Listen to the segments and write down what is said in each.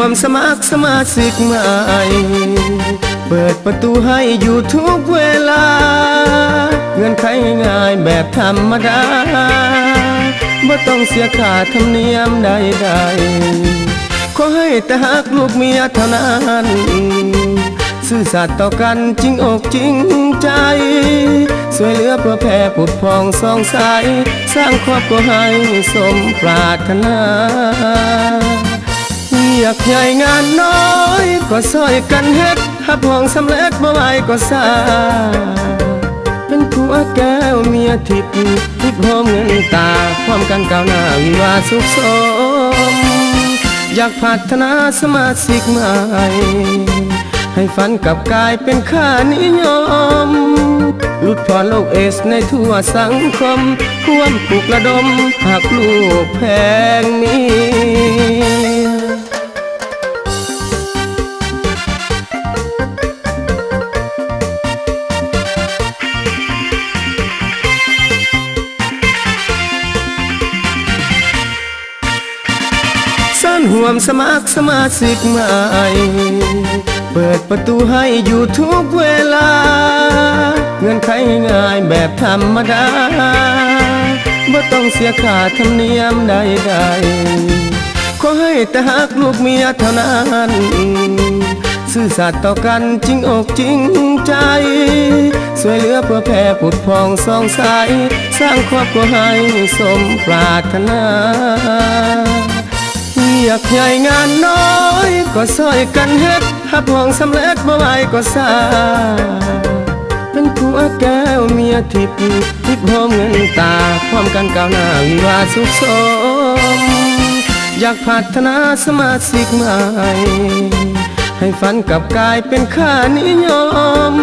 มสมัครสมาชิกใหม่เปิดประตูให้อยู่ทุกเวลาเงื่อนไขง่ายๆแบบธรรมดาบ่ต้องเสียค่าธรรมเนียมใดๆขอให้แต่หักลูกเมียเท่านั้นซื่อสัตย์ต่อกันจริงอกจริงใจสวยเหลือเพื่อแผ่ผุดพองสองสายสร้างครอบครัวให้สมปรารถนาอยากใหญ่งานน้อยก็ซอยกันเฮ็ดหับห้องสำเร็จบ่ไหวก็ซาเป็นผัวแก้วเมียทิพย์ทิพย์หอมเงินตาพร้อมกันก้าวหน้าวิวาสุขสมอยากพัฒนาสมาชิกใหม่ให้ฝันกลับกลายเป็นค่านิยมหลุดพ้นโลกเอสในทั่วสังคมร่วมปลุกระดมหากลูกแพงมีห่วมสมัครสมาชิกใหม่เปิดประตูให้อยู่ทุกเวลาเงื่อนไขง่ายๆแบบธรรมดาบ่ต้องเสียค่าธรรมเนียมใดๆขอให้แต่หักลูกเมียเท่านั้นซื่อสัตย์ต่อกันจริงอกจริงใจสวยเหลือเพื่อแผ่ผุดพองสองสายสร้างครอบครัวให้สมปรารถนาอยากใหญ่งานน้อยก็ซอยกันเฮ็ดหับห้องสำเร็จบ่ไหวก็ซาเป็นผัวแก้วเมียทิพย์ทิพย์หอมเงินตาพร้อมกันก้าวหน้าวิวาสุขสมอยากพัฒนาสมาชิกใหม่ให้ฝันกลับกลายเป็นค่านิยม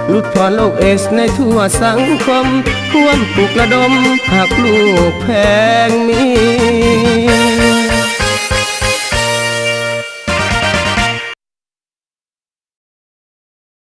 หลุดพ้นโลกเอสในทั่วสังคมร่วมปลุกระดมหากลูกแพงมี